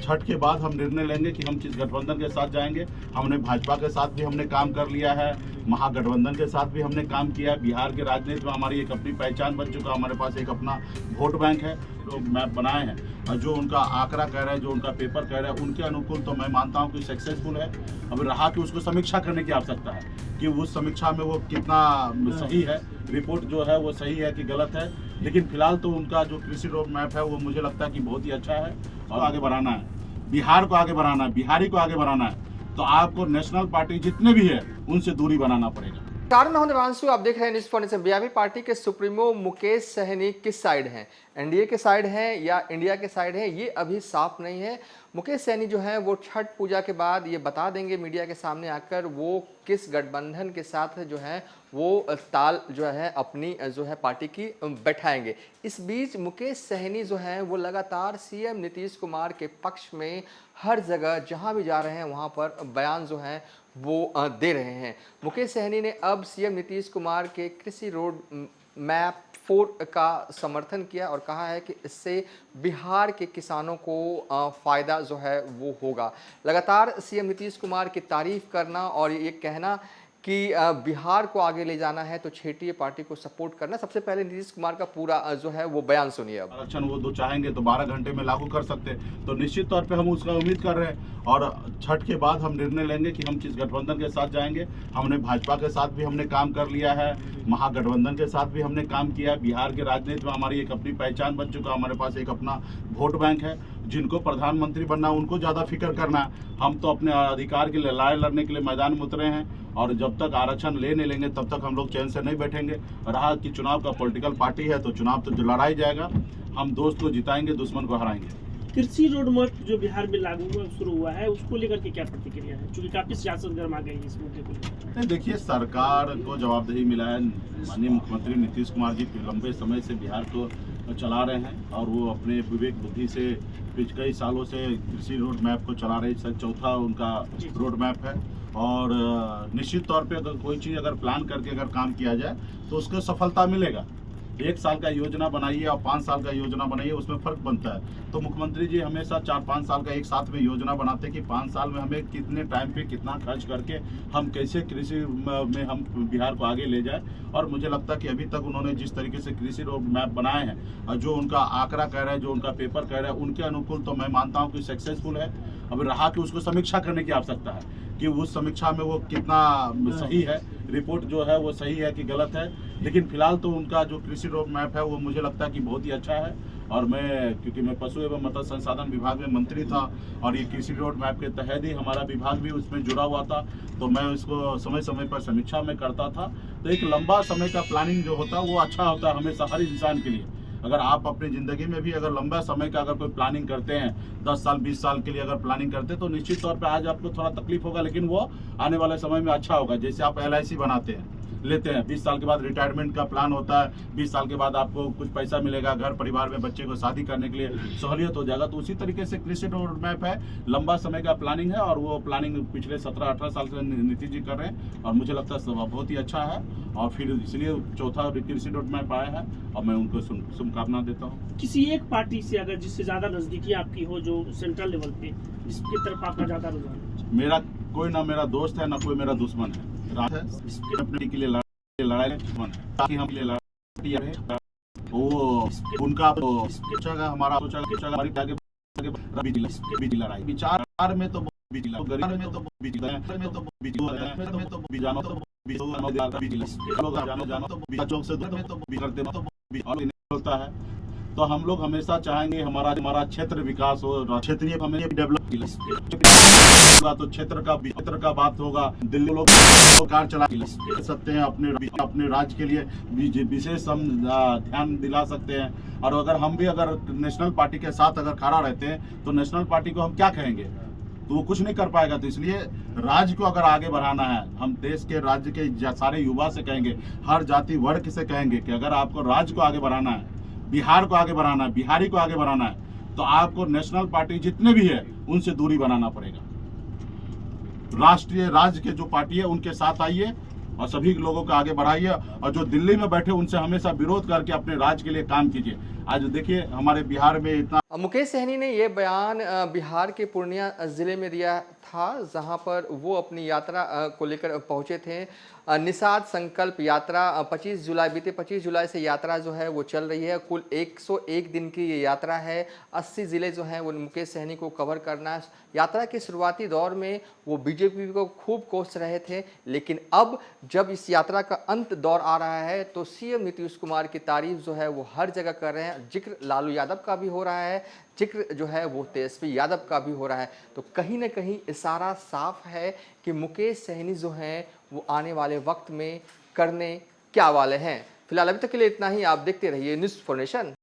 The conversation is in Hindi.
छठ के बाद हम निर्णय लेंगे कि हम किस गठबंधन के साथ जाएंगे। हमने भाजपा के साथ भी हमने काम कर लिया है, महागठबंधन के साथ भी हमने काम किया है। बिहार के राजनीति में हमारी एक अपनी पहचान बन चुका, हमारे पास एक अपना वोट बैंक है, तो मैप बनाए हैं। और जो उनका आंकड़ा कह रहा है, जो उनका पेपर कह रहा है, उनके अनुकूल तो मैं मानता हूँ कि सक्सेसफुल है। अब रहा कि उसको समीक्षा करने की आवश्यकता है कि उस समीक्षा में वो कितना सही है, रिपोर्ट जो है वो सही है कि गलत है। लेकिन फिलहाल तो उनका जो कृषि रोड मैप है वो मुझे लगता है कि बहुत ही अच्छा है और आगे बढ़ाना है, बिहार को आगे बढ़ाना है, बिहारी को आगे बढ़ाना है। तो आपको नेशनल पार्टी जितने भी है उनसे दूरी बनाना पड़ेगा। कारण में देवांशु, आप देख रहे हैं न्यूज़ फॉर बीजेपी पार्टी के सुप्रीमो मुकेश सहनी किस साइड हैं, एनडीए के साइड हैं या इंडिया के साइड हैं, ये अभी साफ नहीं है। मुकेश सहनी जो है वो छठ पूजा के बाद ये बता देंगे मीडिया के सामने आकर वो किस गठबंधन के साथ जो है वो ताल जो है अपनी जो है पार्टी की बैठाएंगे। इस बीच मुकेश सहनी जो है वो लगातार सीएम नीतीश कुमार के पक्ष में हर जगह जहां भी जा रहे हैं वहां पर बयान जो है वो दे रहे हैं। मुकेश सहनी ने अब सीएम नीतीश कुमार के कृषि रोड मैप 4 का समर्थन किया और कहा है कि इससे बिहार के किसानों को फ़ायदा जो है वो होगा। लगातार सीएम नीतीश कुमार की तारीफ करना और ये कहना कि बिहार को आगे ले जाना है तो छेटिए पार्टी को सपोर्ट करना। सबसे पहले नीतीश कुमार का पूरा जो है वो बयान सुनिए। अब आरक्षण वो दो चाहेंगे तो 12 घंटे में लागू कर सकते हैं, तो निश्चित तौर पे हम उसका उम्मीद कर रहे हैं। और छठ के बाद हम निर्णय लेंगे कि हम किस गठबंधन के साथ जाएंगे। हमने भाजपा के साथ भी हमने काम कर लिया है, महागठबंधन के साथ भी हमने काम किया है। बिहार के राजनीति में हमारी एक अपनी पहचान बन चुका, हमारे पास एक अपना वोट बैंक है। जिनको प्रधानमंत्री बनना उनको ज़्यादा फिक्र करना है, हम तो अपने अधिकार के लिए लड़ाई लड़ने के लिए मैदान में उतरे हैं। और जब तक आरक्षण ले नहीं लेंगे तब तक हम लोग चैन से नहीं बैठेंगे। रहा कि चुनाव का पॉलिटिकल पार्टी है तो चुनाव तो लड़ाई जाएगा, हम दोस्त को जिताएंगे, दुश्मन को हराएंगे। कृषि रोड मैप जो बिहार में लागू शुरू हुआ है उसको लेकर के क्या प्रतिक्रिया है, क्योंकि काफी सियासत गर्मा गई है इस मुद्दे को? नहीं, देखिए, सरकार को जवाबदेही मिला है। माननीय मुख्यमंत्री नीतीश कुमार जी लंबे समय से बिहार को चला रहे हैं और वो अपने विवेक बुद्धि से पिछले कई सालों से कृषि रोड मैप को चला रहे हैं। चौथा उनका रोड मैप है और निश्चित तौर पे अगर कोई चीज़ अगर प्लान करके अगर काम किया जाए तो उसको सफलता मिलेगा। 1 साल का योजना बनाइए और 5 साल का योजना बनाइए, उसमें फ़र्क बनता है। तो मुख्यमंत्री जी हमेशा 4-5 साल का एक साथ में योजना बनाते हैं कि 5 साल में हमें कितने टाइम पे कितना खर्च करके हम कैसे कृषि में हम बिहार को आगे ले जाए। और मुझे लगता है कि अभी तक उन्होंने जिस तरीके से कृषि रोड मैप बनाए हैं और जो उनका आंकड़ा कह रहा है, जो उनका पेपर कह रहा है, उनके अनुकूल तो मैं मानता हूँ कि सक्सेसफुल है। अब रहा कि उसको समीक्षा करने की आवश्यकता है कि उस समीक्षा में वो कितना सही है, रिपोर्ट जो है वो सही है कि गलत है। लेकिन फिलहाल तो उनका जो कृषि रोड मैप है वो मुझे लगता है कि बहुत ही अच्छा है। और क्योंकि मैं पशु एवं मत्स्य संसाधन विभाग में मंत्री था और ये कृषि रोड मैप के तहत ही हमारा विभाग भी उसमें जुड़ा हुआ था, तो मैं उसको समय समय पर समीक्षा में करता था। तो एक लंबा समय का प्लानिंग जो होता है वो अच्छा होता है हमेशा हर इंसान के लिए। अगर आप अपनी ज़िंदगी में भी अगर लंबा समय का अगर कोई प्लानिंग करते हैं, 10 साल 20 साल के लिए अगर प्लानिंग करते हैं तो निश्चित तौर पे आज आपको थोड़ा तकलीफ होगा, लेकिन वो आने वाले समय में अच्छा होगा। जैसे आप LIC बनाते हैं, लेते हैं, 20 साल के बाद रिटायरमेंट का प्लान होता है, 20 साल के बाद आपको कुछ पैसा मिलेगा, घर परिवार में बच्चे को शादी करने के लिए सहूलियत हो जाएगा। तो उसी तरीके से कृषि रोड मैप है, लंबा समय का प्लानिंग है और वो प्लानिंग पिछले 17-18 साल से नीतीश जी कर रहे हैं और मुझे लगता है बहुत ही अच्छा है। और फिर इसलिए चौथा कृषि रोड मैप आया है और मैं उनको शुभकामना देता हूँ। किसी एक पार्टी से अगर जिससे ज्यादा नजदीकी आपकी हो, जो सेंट्रल लेवल पे, जिसकी तरफ आपका ज्यादा रुझान? मेरा कोई ना मेरा दोस्त है ना कोई मेरा दुश्मन है। अपने के लिए लड़ाई दुश्मन है ताकि हम लिए लड़ाई वो उनका सोचेगा, हमारा सोचेगा हमारी आगे लड़ाई विचार में तो गरीब में तो होता है। तो हम लोग हमेशा चाहेंगे हमारा क्षेत्र विकास हो, क्षेत्रीय हमें डेवलप तो क्षेत्र का बात होगा। दिल्ली लोग सरकार चला सकते हैं, अपने राज्य के लिए विशेष हम ध्यान दिला सकते हैं। और अगर हम भी अगर नेशनल पार्टी के साथ अगर खड़ा रहते हैं तो नेशनल पार्टी को हम क्या कहेंगे, तो वो कुछ नहीं कर पाएगा। तो इसलिए राज्य को अगर आगे बढ़ाना है, हम देश के राज्य के सारे युवा से कहेंगे, हर जाति वर्ग से कहेंगे कि अगर आपको राज्य को आगे बढ़ाना है, बिहार को आगे बढ़ाना है, बिहारी को आगे बढ़ाना है, तो आपको नेशनल पार्टी जितने भी है उनसे दूरी बनाना पड़ेगा। राष्ट्रीय राज्य के जो पार्टी है उनके साथ आइए और सभी लोगों को आगे बढ़ाइए। और जो दिल्ली में बैठे उनसे हमेशा विरोध करके अपने राज्य के लिए काम कीजिए। आज देखिए हमारे बिहार में इतना। मुकेश सहनी ने ये बयान बिहार के पूर्णिया ज़िले में दिया था, जहां पर वो अपनी यात्रा को लेकर पहुंचे थे। निषाद संकल्प यात्रा 25 जुलाई, बीते 25 जुलाई से यात्रा जो है वो चल रही है। कुल 101 दिन की ये यात्रा है। 80 ज़िले जो हैं वो मुकेश सहनी को कवर करना है। यात्रा के शुरुआती दौर में वो बीजेपी को खूब कोस रहे थे, लेकिन अब जब इस यात्रा का अंत दौर आ रहा है तो सीएम नीतीश कुमार की तारीफ जो है वो हर जगह कर रहे हैं। जिक्र लालू यादव का भी हो रहा है, जिक्र जो है वो तेजस्वी यादव का भी हो रहा है। तो कहीं ना कहीं इशारा साफ है कि मुकेश सहनी जो हैं वो आने वाले वक्त में करने क्या वाले हैं। फिलहाल अभी तक के लिए इतना ही। आप देखते रहिए न्यूज़ फॉर नेशन।